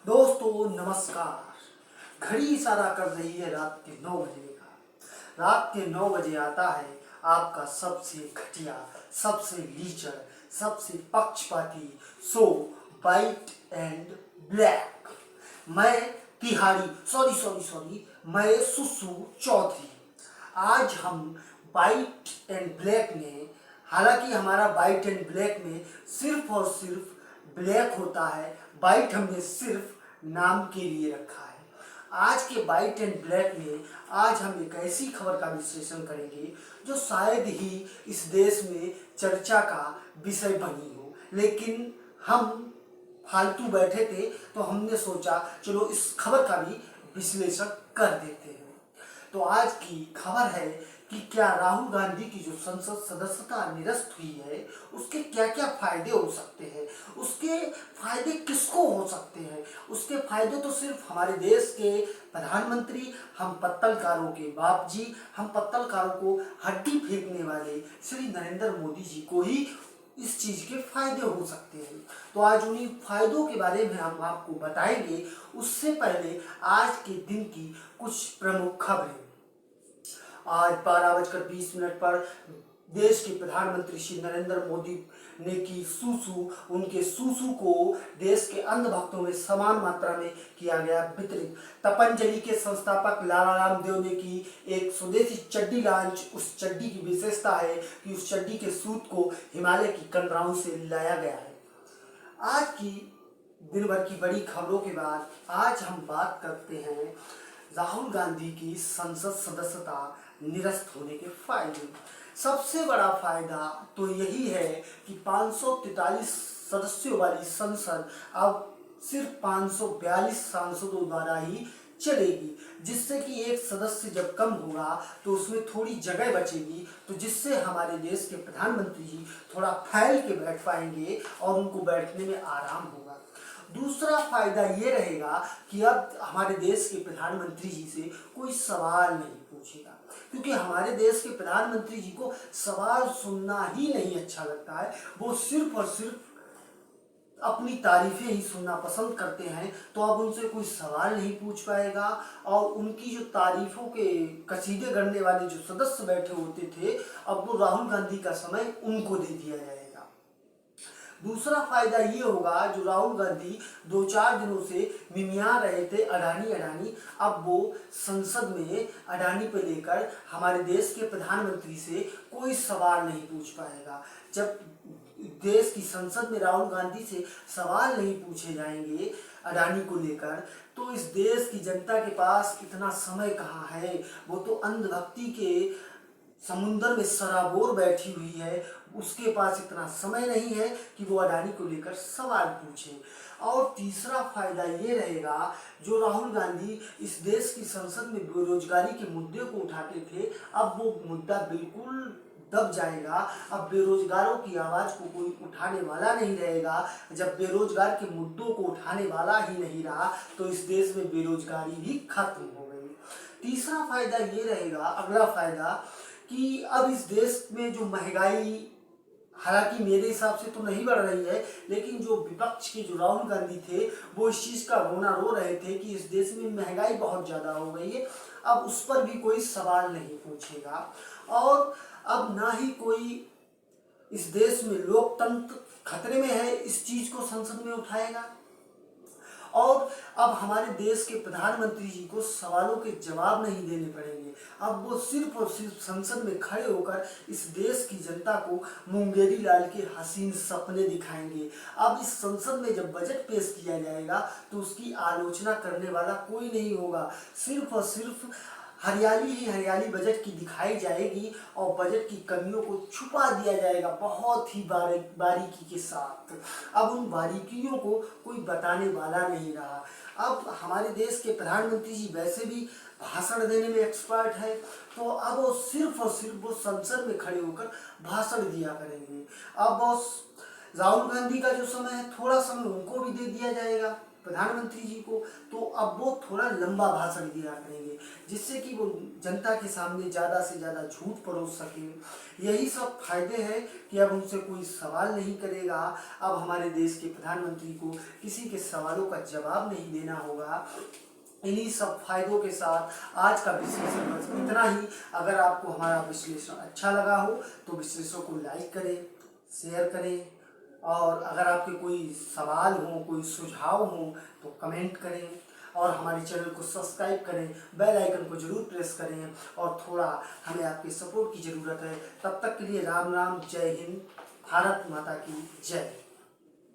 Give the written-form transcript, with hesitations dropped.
दोस्तों नमस्कार। घड़ी इशारा कर रही है रात के 9 बजे का। रात के 9 बजे आता है आपका सबसे घटिया, सबसे लीचर, सबसे पक्षपाती शो वाइट एंड ब्लैक। मैं तिहारी सॉरी मैं सुसु चौधरी। आज हम वाइट एंड ब्लैक में, हालांकि हमारा वाइट एंड ब्लैक में सिर्फ और सिर्फ ब्लैक होता है, वाइट हमने सिर्फ नाम के लिए रखा है। आज के वाइट एंड ब्लैक में आज हम एक ऐसी खबर का विश्लेषण करेंगे जो शायद ही इस देश में चर्चा का विषय बनी हो, लेकिन हम फालतू बैठे थे तो हमने सोचा चलो इस खबर का भी विश्लेषण कर देते हैं। तो आज की खबर है कि क्या राहुल गांधी की जो संसद सदस्यता निरस्त हुई है उसके क्या क्या फायदे हो सकते हैं, उसके फायदे किसको हो सकते हैं। उसके फायदे तो सिर्फ हमारे देश के प्रधानमंत्री, हम पत्तलकारों के बाप जी, हम पत्तलकारों को हड्डी फेंकने वाले श्री नरेंद्र मोदी जी को ही इस चीज के फायदे हो सकते हैं। तो आज उन्हीं फायदों के बारे में हम आपको बताएंगे। उससे पहले आज के दिन की कुछ प्रमुख खबरें। आज 12:20 पर देश के प्रधानमंत्री श्री नरेंद्र मोदी ने की सूसू। उनके सूसू को देश के अंधभक्तों में समान मात्रा में किया गया वितरित। तपंजलि के संस्थापक लाला रामदेव ने की एक स्वदेशी चड्डी लॉन्च। उस चड्डी की विशेषता है कि उस चड्डी के सूत को हिमालय की कंडराओं से लाया गया है। आज की दिन भर की बड़ी खबरों के बाद आज हम बात करते हैं राहुल गांधी की संसद सदस्यता निरस्त होने के फायदे। सबसे बड़ा फायदा तो यही है कि 543 सदस्यों वाली संसद अब सिर्फ 542 सांसदों द्वारा ही चलेगी, जिससे कि एक सदस्य जब कम होगा तो उसमें थोड़ी जगह बचेगी, तो जिससे हमारे देश के प्रधानमंत्री जी थोड़ा फैल के बैठ पाएंगे और उनको बैठने में आराम होगा। दूसरा फायदा ये रहेगा कि अब हमारे देश के प्रधानमंत्री जी से कोई सवाल नहीं पूछेगा, क्योंकि हमारे देश के प्रधानमंत्री जी को सवाल सुनना ही नहीं अच्छा लगता है। वो सिर्फ और सिर्फ अपनी तारीफें ही सुनना पसंद करते हैं। तो अब उनसे कोई सवाल नहीं पूछ पाएगा और उनकी जो तारीफों के कसीदे गढ़ने वाले जो सदस्य बैठे होते थे, अब वो राहुल गांधी का समय उनको दे दिया जाएगा। दूसरा फायदा ये होगा, जो राहुल गांधी 2-4 दिनों से मिमिया रहे थे अडानी, अब वो संसद में अडानी पे लेकर हमारे देश के प्रधानमंत्री से कोई सवाल नहीं पूछ पाएगा। जब देश की संसद में राहुल गांधी से सवाल नहीं पूछे जाएंगे अडानी को लेकर, तो इस देश की जनता के पास इतना समय कहाँ है। वो तो अंधभक्ति के समुंदर में सराबोर बैठी हुई है, उसके पास इतना समय नहीं है कि वो अडानी को लेकर सवाल पूछे। और तीसरा फायदा ये रहेगा, जो राहुल गांधी इस देश की संसद में बेरोजगारी के मुद्दे को उठाते थे, अब वो मुद्दा बिल्कुल दब जाएगा। अब बेरोजगारों की आवाज को कोई उठाने वाला नहीं रहेगा। जब बेरोजगार के मुद्दों को उठाने वाला ही नहीं रहा तो इस देश में बेरोजगारी भी खत्म हो गई। तीसरा फायदा ये रहेगा, अगला फायदा, कि अब इस देश में जो महंगाई, हालांकि मेरे हिसाब से तो नहीं बढ़ रही है, लेकिन जो विपक्ष के जो राहुल गांधी थे वो इस चीज़ का रोना रो रहे थे कि इस देश में महंगाई बहुत ज़्यादा हो गई है। अब उस पर भी कोई सवाल नहीं पूछेगा और अब ना ही कोई इस देश में लोकतंत्र खतरे में है इस चीज़ को संसद में उठाएगा। और अब हमारे देश के प्रधानमंत्री जी को सवालों के जवाब नहीं देने पड़ेंगे। अब वो सिर्फ और सिर्फ संसद में खड़े होकर इस देश की जनता को मुंगेरी लाल के हसीन सपने दिखाएंगे। अब इस संसद में जब बजट पेश किया जाएगा तो उसकी आलोचना करने वाला कोई नहीं होगा। सिर्फ और सिर्फ हरियाली ही हरियाली बजट की दिखाई जाएगी और बजट की कमियों को छुपा दिया जाएगा बहुत ही बारीकी के साथ। अब उन बारीकियों को कोई बताने वाला नहीं रहा। अब हमारे देश के प्रधानमंत्री जी वैसे भी भाषण देने में एक्सपर्ट है, तो अब वो सिर्फ और सिर्फ वो संसद में खड़े होकर भाषण दिया करेंगे। अब राहुल गांधी का जो समय है, थोड़ा समय उनको भी दे दिया जाएगा, प्रधानमंत्री जी को, तो अब वो थोड़ा लंबा भाषण दिया करेंगे, जिससे कि वो जनता के सामने ज़्यादा से ज़्यादा झूठ परोस सके। यही सब फायदे हैं कि अब उनसे कोई सवाल नहीं करेगा। अब हमारे देश के प्रधानमंत्री को किसी के सवालों का जवाब नहीं देना होगा। इन्हीं सब फायदों के साथ आज का विश्लेषण बस इतना ही। अगर आपको हमारा विश्लेषण अच्छा लगा हो तो विश्लेषण को लाइक करें, शेयर करें, और अगर आपके कोई सवाल हो, कोई सुझाव हो तो कमेंट करें, और हमारे चैनल को सब्सक्राइब करें, बेल आइकन को जरूर प्रेस करें, और थोड़ा हमें आपके सपोर्ट की ज़रूरत है। तब तक के लिए राम राम, जय हिंद, भारत माता की जय।